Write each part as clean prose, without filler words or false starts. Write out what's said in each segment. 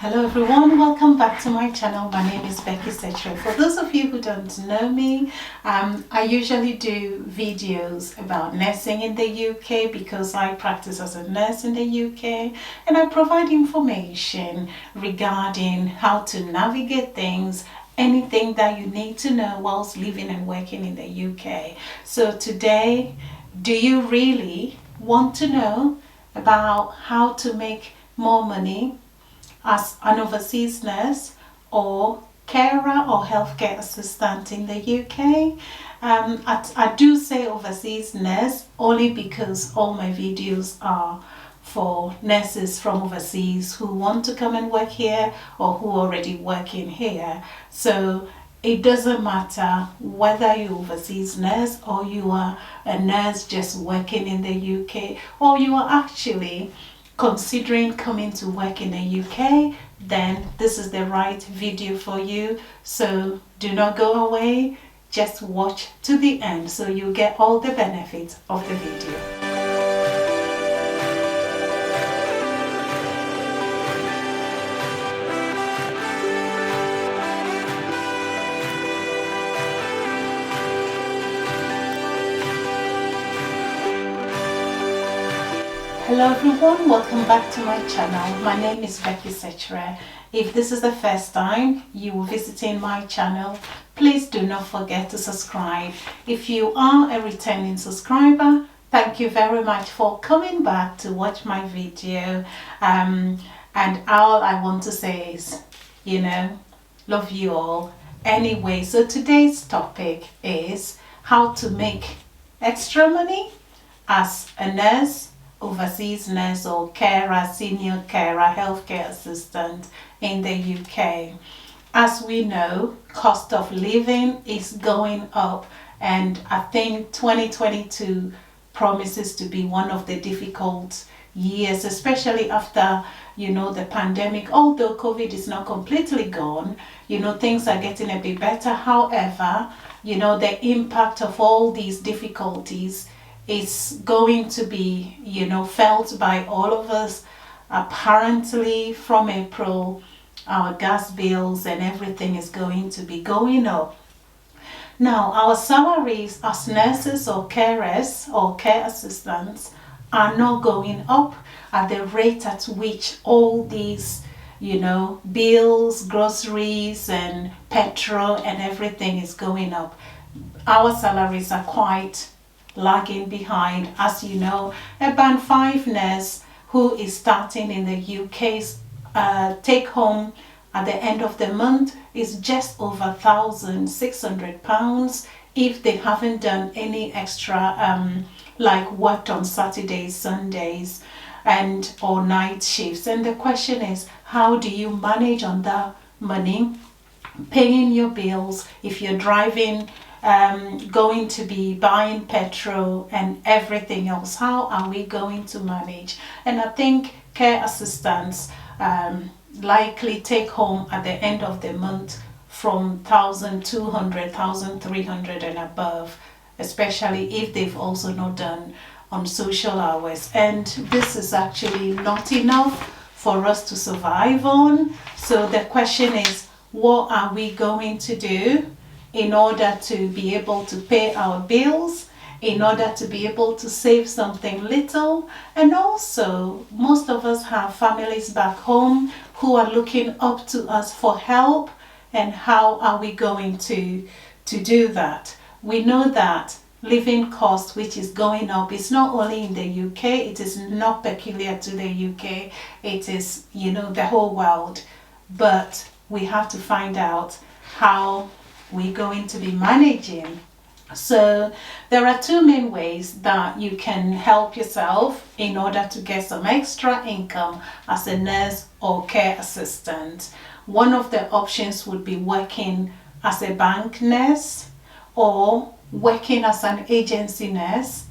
Hello everyone, welcome back to my channel. My name is Becky Setre. For those of you who don't know me, I usually do videos about nursing in the UK because I practice as a nurse in the UK, and I provide information regarding how to navigate things, anything that you need to know whilst living and working in the UK. So today, do you really want to know about how to make more money as an overseas nurse or carer or healthcare assistant in the UK? I do say overseas nurse only because all my videos are for nurses from overseas who want to come and work here or who already work in here. So it doesn't matter whether you're overseas nurse or you are a nurse just working in the UK, or you are actually considering coming to work in the UK, then this is the right video for you. So do not go away, just watch to the end so you get all the benefits of the video. Hello everyone, welcome back to my channel. My name is Becky Setre. If this is the first time you are visiting my channel, please do not forget to subscribe. If you are a returning subscriber, thank you very much for coming back to watch my video. And all I want to say is, love you all. Anyway, so today's topic is how to make extra money as a nurse, overseas nurse or carer, senior carer, healthcare assistant in the UK. As we know, cost of living is going up, and I think 2022 promises to be one of the difficult years, especially after the pandemic. Although COVID is not completely gone, things are getting a bit better. However, the impact of all these difficulties is going to be felt by all of us. Apparently from April, our gas bills and everything is going to be going up. Now, our salaries as nurses or carers or care assistants are not going up at the rate at which all these bills, groceries and petrol and everything is going up. Our salaries are quite lagging behind. As you know, a band 5 nurse who is starting in the UK's take home at the end of the month is just over £1,600 if they haven't done any extra like worked on Saturdays, Sundays and or night shifts. And the question is, how do you manage on that money, paying your bills, if you're driving, going to be buying petrol and everything else? How are we going to manage? And I think care assistants likely take home at the end of the month from 1,200, 1,300 and above, especially if they've also not done on social hours. And this is actually not enough for us to survive on. So the question is, what are we going to do in order to be able to pay our bills, in order to be able to save something little? And also, most of us have families back home who are looking up to us for help. And how are we going to do that? We know that living cost, which is going up, is not only in the UK, it is not peculiar to the UK, it is, the whole world. But we have to find out how we're going to be managing. So there are two main ways that you can help yourself in order to get some extra income as a nurse or care assistant. One of the options would be working as a bank nurse or working as an agency nurse,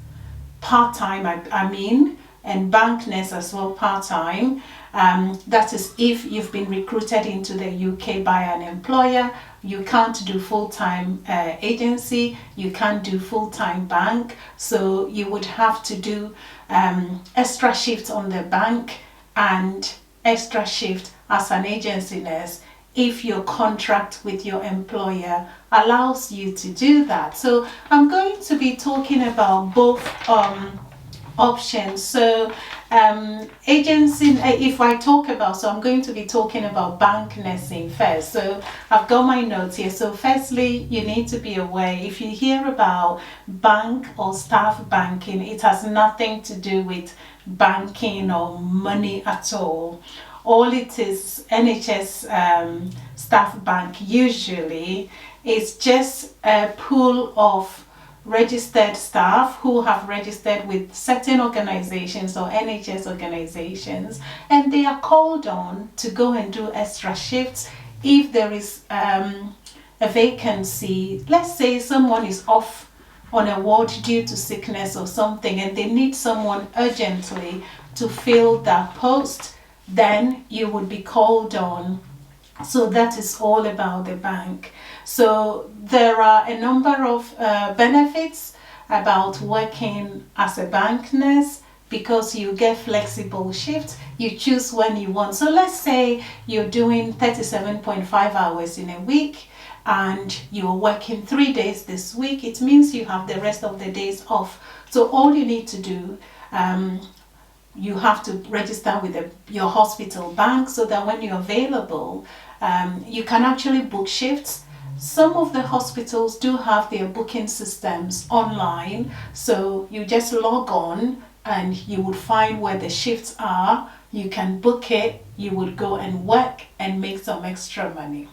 part-time I mean, and bank nurse as well part-time. That is if you've been recruited into the UK by an employer. You can't do full-time agency, you can't do full-time bank, so you would have to do extra shifts on the bank and extra shift as an agency nurse if your contract with your employer allows you to do that. So I'm going to be talking about both options. So agency, if I talk about, so I'm going to be talking about bank nursing first. So I've got my notes here. So firstly, you need to be aware, if you hear about bank or staff banking, it has nothing to do with banking or money at all. All it is, NHS staff bank usually is just a pool of registered staff who have registered with certain organizations or NHS organizations, and they are called on to go and do extra shifts if there is a vacancy. Let's say someone is off on a ward due to sickness or something and they need someone urgently to fill that post, then you would be called on. So that is all about the bank. So there are a number of benefits about working as a bank nurse, because you get flexible shifts. You choose when you want. So let's say you're doing 37.5 hours in a week and you're working 3 days this week. It means you have the rest of the days off. So all you need to do, you have to register with your hospital bank so that when you're available, you can actually book shifts. Some of the hospitals do have their booking systems online, so you just log on and you would find where the shifts are. You can book it, you would go and work and make some extra money.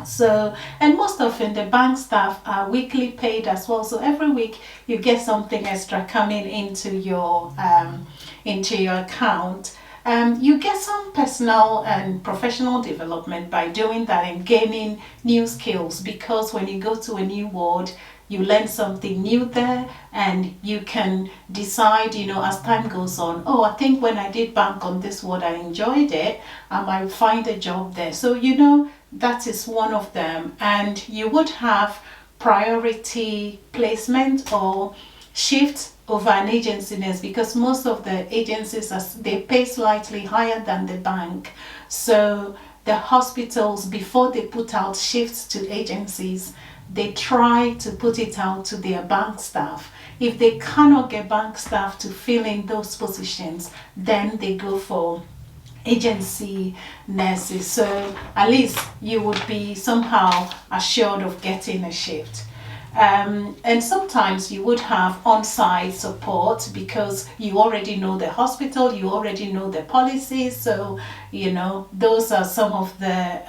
So, and most often the bank staff are weekly paid as well, so every week you get something extra coming into your account. You get some personal and professional development by doing that and gaining new skills, because when you go to a new ward, you learn something new there and you can decide, as time goes on, oh, I think when I did bank on this ward, I enjoyed it, I might find a job there. So, that is one of them. And you would have priority placement or shift over an agency nurse, because most of the agencies, they pay slightly higher than the bank. So the hospitals, before they put out shifts to agencies, they try to put it out to their bank staff. If they cannot get bank staff to fill in those positions, then they go for agency nurses. So at least you would be somehow assured of getting a shift. And sometimes you would have on-site support, because you already know the hospital, you already know the policies. So, those are some of the,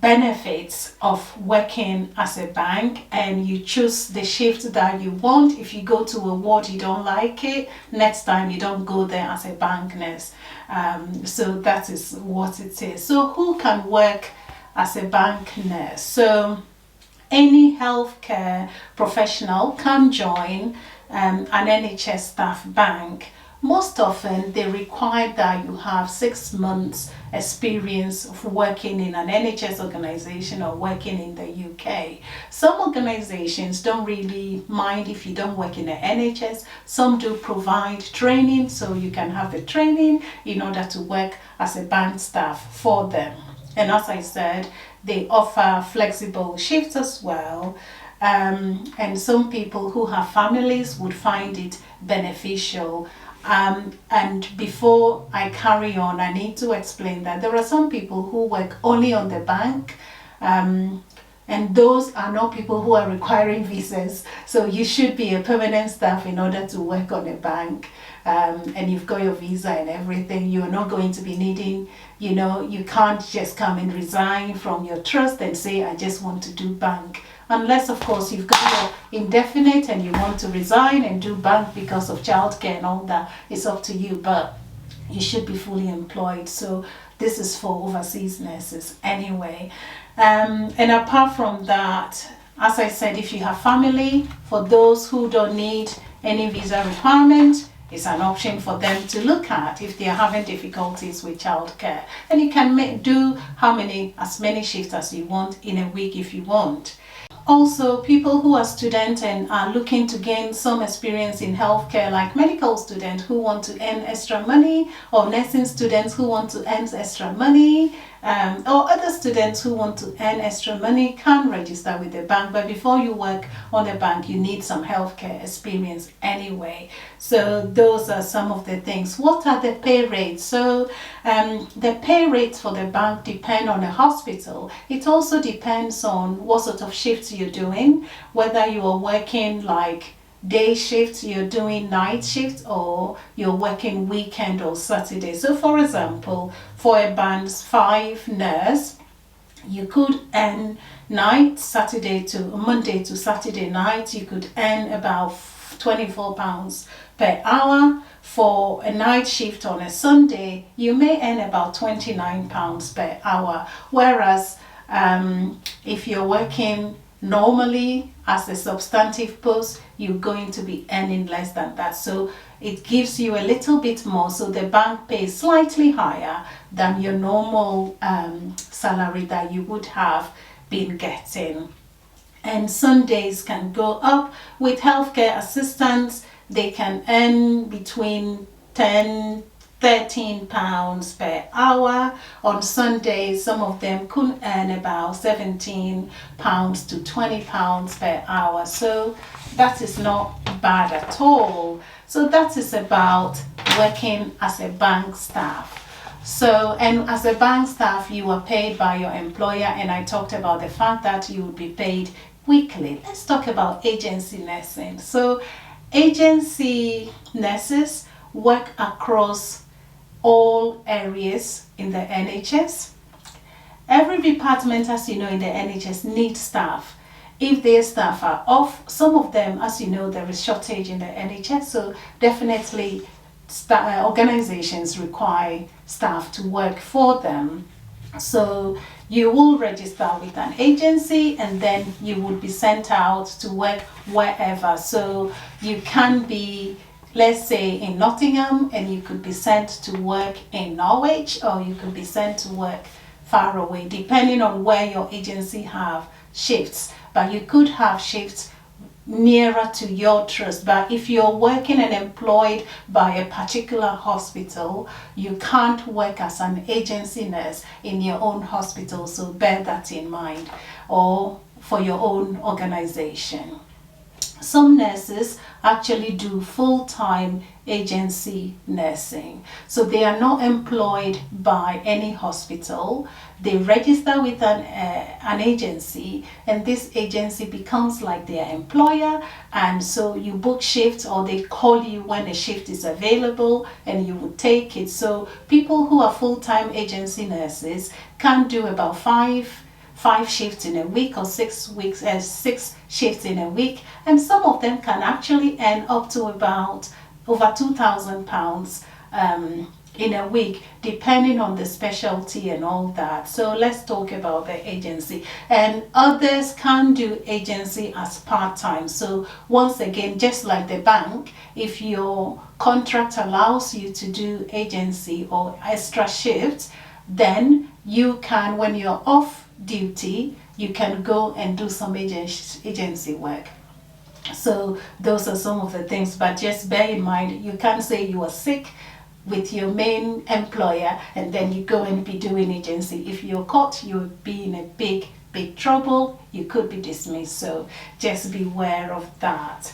benefits of working as a bank. And you choose the shift that you want. If you go to a ward you don't like it, next time you don't go there as a bank nurse. So that is what it is. So who can work as a bank nurse? So any healthcare professional can join an NHS staff bank. Most often they require that you have 6 months experience of working in an NHS organization or working in the UK. Some organizations don't really mind if you don't work in the NHS. Some do provide training, so you can have the training in order to work as a bank staff for them. And as I said, they offer flexible shifts as well. And some people who have families would find it beneficial. And before I carry on, I need to explain that there are some people who work only on the bank. And those are not people who are requiring visas. So you should be a permanent staff in order to work on a bank. And you've got your visa and everything. You're not going to be needing, you can't just come and resign from your trust and say, I just want to do bank. Unless, of course, you've got your indefinite and you want to resign and do bank because of childcare and all that. It's up to you, but you should be fully employed. So this is for overseas nurses anyway. And apart from that, as I said, if you have family, for those who don't need any visa requirement, it's an option for them to look at if they are having difficulties with childcare. And you can do as many shifts as you want in a week if you want. Also, people who are students and are looking to gain some experience in healthcare, like medical students who want to earn extra money, or nursing students who want to earn extra money, or other students who want to earn extra money, can register with the bank. But before you work on a bank, you need some healthcare experience anyway. So those are some of the things. What are the pay rates? So the pay rates for the bank depend on the hospital. It also depends on what sort of shifts you're doing, whether you are working like day shifts, you're doing night shifts, or you're working weekend or Saturday. So for example, for a band 5 nurse, you could earn night Saturday to Monday to Saturday night, you could earn about £24 per hour. For a night shift on a Sunday, you may earn about £29 per hour. Whereas if you're working normally as a substantive post, you're going to be earning less than that. So it gives you a little bit more. So the bank pays slightly higher than your normal salary that you would have been getting. And Sundays can go up. With healthcare assistants, they can earn between £13 per hour. On Sundays, some of them could earn about £17 to £20 per hour. So that is not bad at all. So that is about working as a bank staff. So, and as a bank staff, you are paid by your employer, and I talked about the fact that you would be paid weekly. Let's talk about agency nursing. So agency nurses work across all areas in the NHS. Every department, as you know, in the NHS needs staff. If their staff are off, some of them, as you know, there is shortage in the NHS, so definitely organizations require staff to work for them. So you will register with an agency, and then you would be sent out to work wherever. So you can be, let's say, in Nottingham, and you could be sent to work in Norwich, or you could be sent to work far away, depending on where your agency have shifts. But you could have shifts nearer to your trust. But if you're working and employed by a particular hospital, you can't work as an agency nurse in your own hospital. So bear that in mind, or for your own organization. Some nurses actually do full-time agency nursing. So they are not employed by any hospital. They register with an agency, and this agency becomes like their employer, and so you book shifts, or they call you when a shift is available and you would take it. So people who are full-time agency nurses can do about five shifts in a week, or 6 shifts in a week, and some of them can actually earn up to about over £2,000 in a week, depending on the specialty and all that. So let's talk about the agency. And others can do agency as part-time. So once again, just like the bank, if your contract allows you to do agency or extra shifts, then you can, when you're off duty, you can go and do some agency work. So those are some of the things, but just bear in mind, you can't say you are sick with your main employer and then you go and be doing agency. If you're caught, you'll be in a big trouble. You could be dismissed. So just beware of that.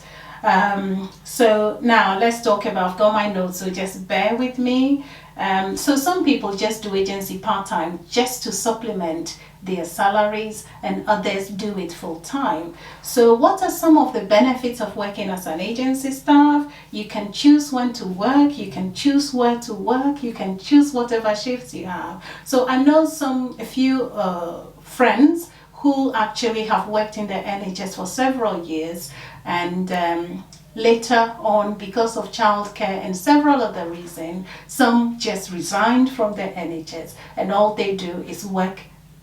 So now let's talk about, I've got my notes, so just bear with me. So some people just do agency part-time just to supplement their salaries, and others do it full-time. So what are some of the benefits of working as an agency staff? You can choose when to work, you can choose where to work, you can choose whatever shifts you have. So I know a few friends who actually have worked in the NHS for several years, and later on, because of childcare and several other reasons, some just resigned from the NHS, and all they do is work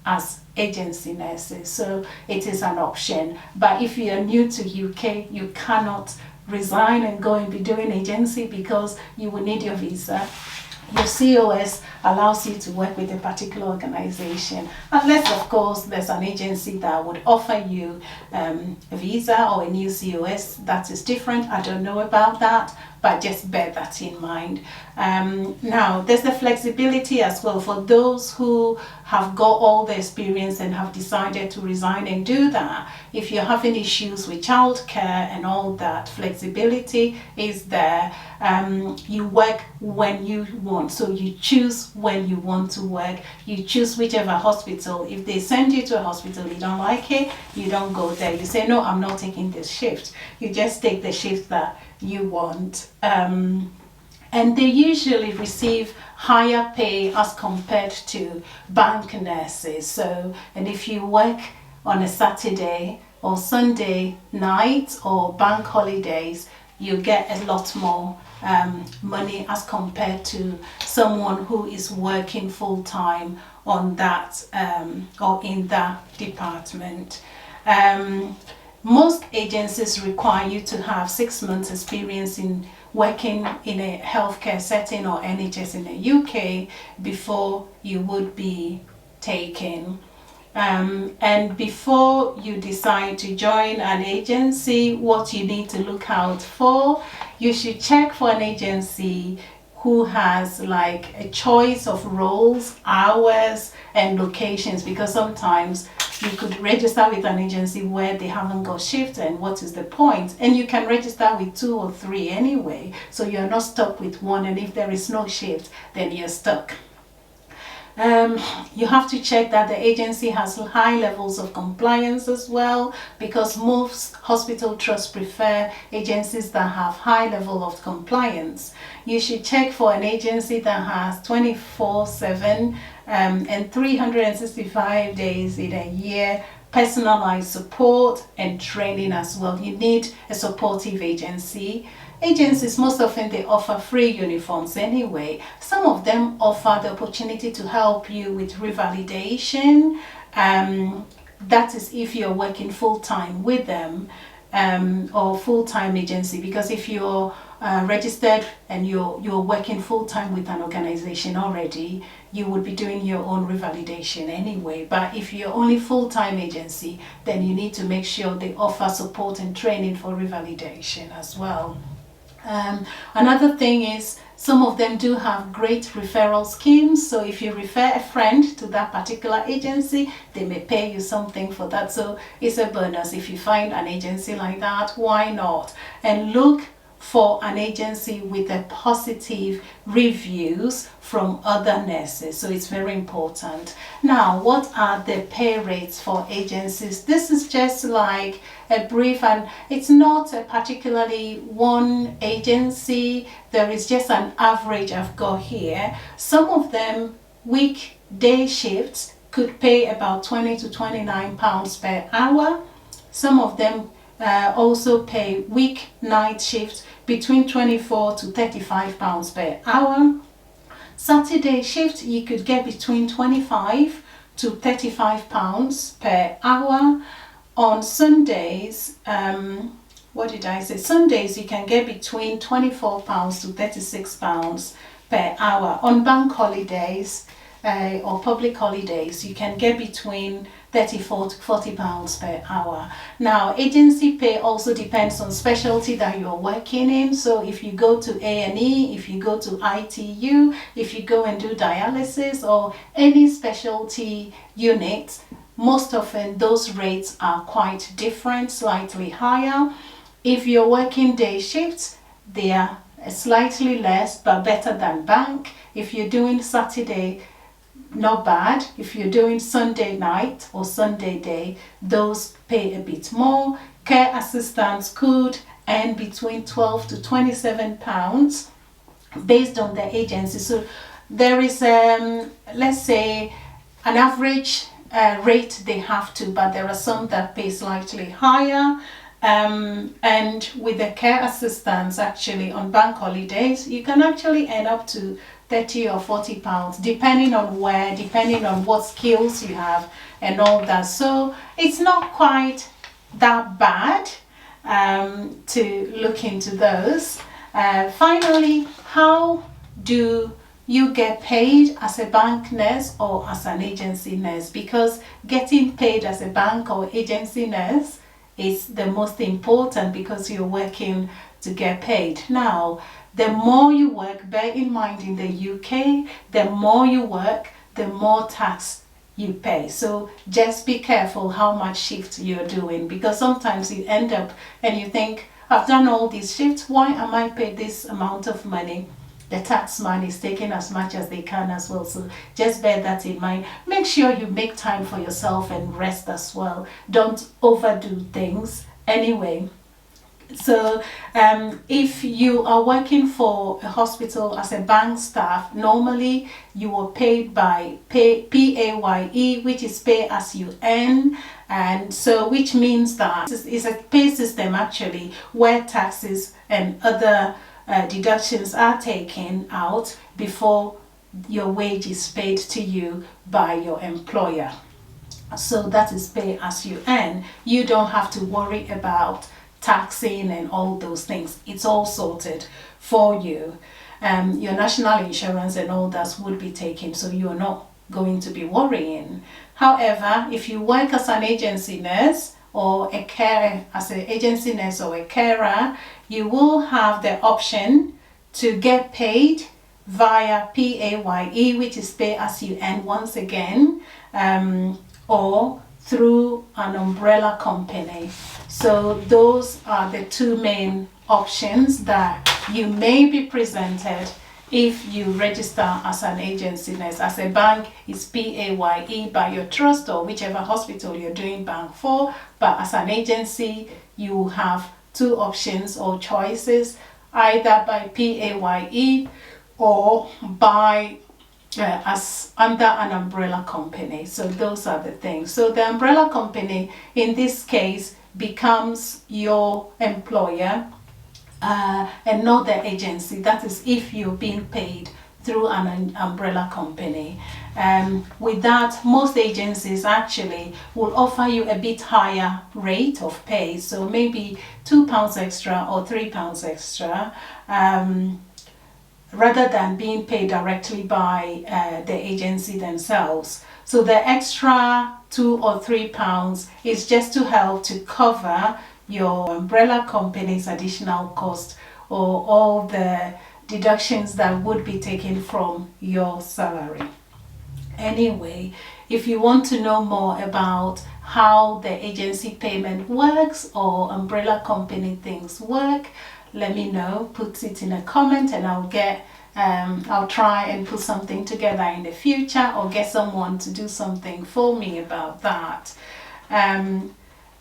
as agency nurses. So it is an option. But if you are new to UK, you cannot resign and go and be doing agency, because you will need your visa your COS allows you to work with a particular organization, unless of course there's an agency that would offer you a visa or a new COS. That is different. I don't know about that, but just bear that in mind. Now there's the flexibility as well for those who have got all the experience and have decided to resign and do that. If you're having issues with childcare and all that, flexibility is there. You work when you want, so you choose when you want to work. You choose whichever hospital. If they send you to a hospital you don't like it, you don't go there. You say, no, I'm not taking this shift. You just take the shift that you want. And they usually receive higher pay as compared to bank nurses. So, and if you work on a Saturday or Sunday night or bank holidays, you get a lot more money as compared to someone who is working full-time on that or in that department. Most agencies require you to have 6 months experience in working in a healthcare setting or NHS in the UK before you would be taken. And before you decide to join an agency, what you need to look out for, you should check for an agency who has like a choice of roles, hours and locations, because sometimes you could register with an agency where they haven't got shift, and what is the point? And you can register with 2 or 3 anyway, so you're not stuck with one, and if there is no shift then you're stuck. You have to check that the agency has high levels of compliance as well, because most hospital trusts prefer agencies that have high level of compliance. You should check for an agency that has 24/7 and 365 days in a year personalized support and training as well. You need a supportive agency. Agencies, most often they offer free uniforms anyway. Some of them offer the opportunity to help you with revalidation. That is if you're working full-time with them, or full-time agency, because if you're registered and you're working full-time with an organization already, you would be doing your own revalidation anyway. But if you're only full-time agency, then you need to make sure they offer support and training for revalidation as well. Another thing is, some of them do have great referral schemes, so if you refer a friend to that particular agency, they may pay you something for that. So it's a bonus if you find an agency like that. Why not? And look for an agency with a positive reviews from other nurses. So it's very important. Now, what are the pay rates for agencies? This is just like a brief, and it's not a particularly one agency. There is just an average I've got here. Some of them weekday shifts could pay about 20 to 29 pounds per hour. Some of them also pay weeknight shifts between 24 to 35 pounds per hour. Saturday shift you could get between 25 to 35 pounds per hour. On Sundays, Sundays you can get between 24 pounds to 36 pounds per hour. On bank holidays or public holidays, you can get between 34 to 40 pounds per hour. Now, agency pay also depends on specialty that you're working in. So if you go to A&E, if you go to ITU, if you go and do dialysis or any specialty unit, most often those rates are quite different, slightly higher. If you're working day shifts, they are slightly less but better than bank. If you're doing Saturday, not bad. If you're doing Sunday night or Sunday day, those pay a bit more. Care assistants could earn between 12 to 27 pounds based on the agency. So there is let's say an average rate they have to, but there are some that pay slightly higher. And with the care assistants, actually on bank holidays, you can actually earn up to 30 or 40 pounds, depending on where, depending on what skills you have and all that. So it's not quite that bad to look into those. Finally, how do you get paid as a bank nurse or as an agency nurse, because getting paid as a bank or agency nurse is the most important, because you're working to get paid. Now, the more you work, bear in mind in the UK, the more you work, the more tax you pay. So just be careful how much shift you're doing, because sometimes you end up and you think, I've done all these shifts, why am I paid this amount of money? The tax man is taking as much as they can as well. So just bear that in mind. Make sure you make time for yourself and rest as well. Don't overdo things anyway. So if you are working for a hospital as a bank staff, normally you are paid by PAYE, which is pay as you earn. And so which means that it's a pay system actually, where taxes and other deductions are taken out before your wage is paid to you by your employer. So that is pay as you earn. You don't have to worry about taxing and all those things. It's all sorted for you. Your national insurance and all that would be taken, so you're not going to be worrying. However, if you work as an agency nurse or a carer, as an agency nurse or a carer, you will have the option to get paid via PAYE, which is pay as you earn once again, or through an umbrella company. So those are the two main options that you may be presented if you register as an agency nurse. As a bank, it's PAYE by your trust or whichever hospital you're doing bank for, but as an agency you have two options or choices, either by PAYE or by as under an umbrella company. So those are the things. So the umbrella company in this case becomes your employer and not the agency. That is if you're being paid through an umbrella company. With that, most agencies actually will offer you a bit higher rate of pay, so maybe £2 extra or £3 extra, rather than being paid directly by the agency themselves. So the extra £2 or £3 is just to help to cover your umbrella company's additional cost or all the deductions that would be taken from your salary. Anyway, if you want to know more about how the agency payment works or umbrella company things work, let me know. Put it in a comment and I'll try and put something together in the future, or get someone to do something for me about that.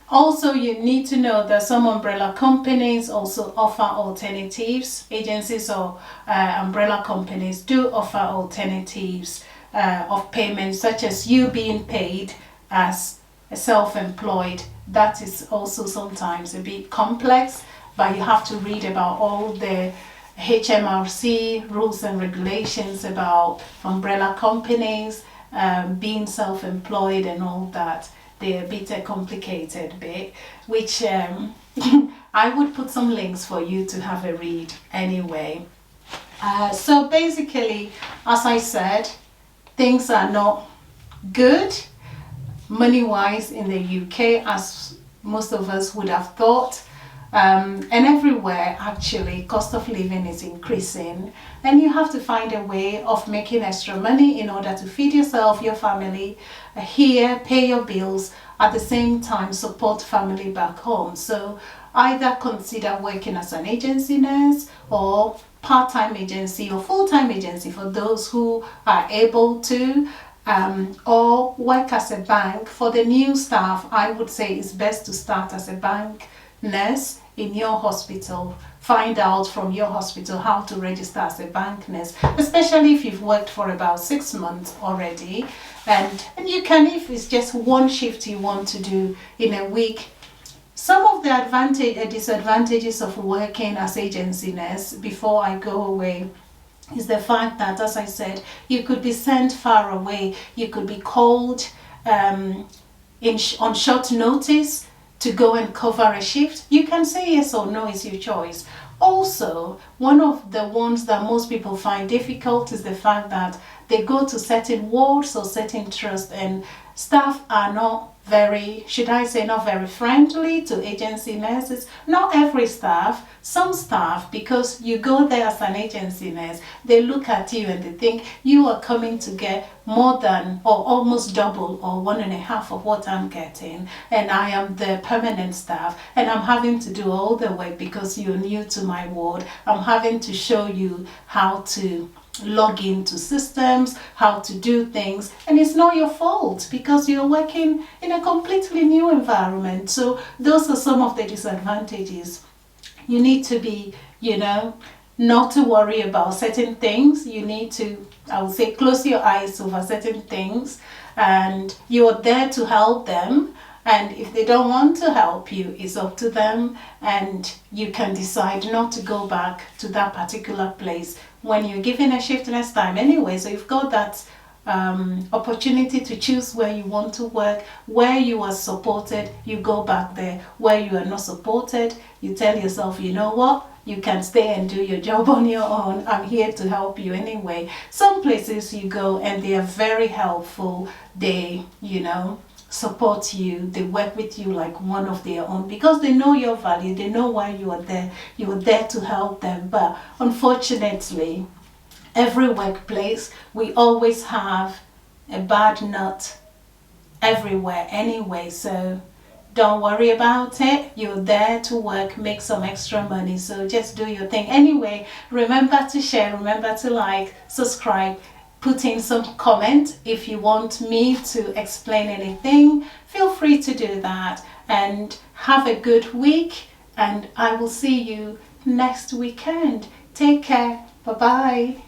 Also, you need to know that some umbrella companies also offer alternatives. Agencies or umbrella companies do offer alternatives of payment, such as you being paid as a self-employed. That is also sometimes a bit complex, but you have to read about all the HMRC rules and regulations about umbrella companies, being self-employed and all that. They're a bit a complicated bit, which I would put some links for you to have a read anyway. So basically, as I said, things are not good money-wise in the UK, as most of us would have thought. And everywhere actually cost of living is increasing, and you have to find a way of making extra money in order to feed yourself, your family here, pay your bills, at the same time support family back home. So either consider working as an agency nurse or part-time agency or full-time agency for those who are able to, or work as a bank. For the new staff, I would say it's best to start as a bank nurse in your hospital. Find out from your hospital how to register as a bank nurse, especially if you've worked for about 6 months already, and you can, if it's just one shift you want to do in a week. Some of the disadvantages of working as agency nurse, before I go away, is the fact that, as I said, you could be sent far away. You could be called on short notice to go and cover a shift. You can say yes or no, it's your choice. Also, one of the ones that most people find difficult is the fact that they go to certain wards or certain trusts and staff are not very, should I say, not very friendly to agency nurses. Not every staff, some staff, because you go there as an agency nurse, they look at you and they think you are coming to get more than or almost double or 1.5 of what I'm getting, and I am the permanent staff and I'm having to do all the work because you're new to my ward. I'm having to show you how to log into systems, how to do things, and it's not your fault because you're working in a completely new environment. So those are some of the disadvantages. You need to be, not to worry about certain things. You need to, I would say, close your eyes over certain things, and you're there to help them. And if they don't want to help you, it's up to them, and you can decide not to go back to that particular place when you're given a shift next time anyway. So you've got that opportunity to choose where you want to work. Where you are supported, you go back there. Where you are not supported, you tell yourself, you know what, you can stay and do your job on your own. I'm here to help you anyway. Some places you go and they are very helpful. They, support you, they work with you like one of their own because they know your value, they know why you are there. You are there to help them. But unfortunately, every workplace, we always have a bad nut everywhere anyway. So don't worry about it. You're there to work, make some extra money. So just do your thing. Anyway, remember to share, remember to like, subscribe, put in some comment. If you want me to explain anything, feel free to do that. And have a good week. And I will see you next weekend. Take care. Bye-bye.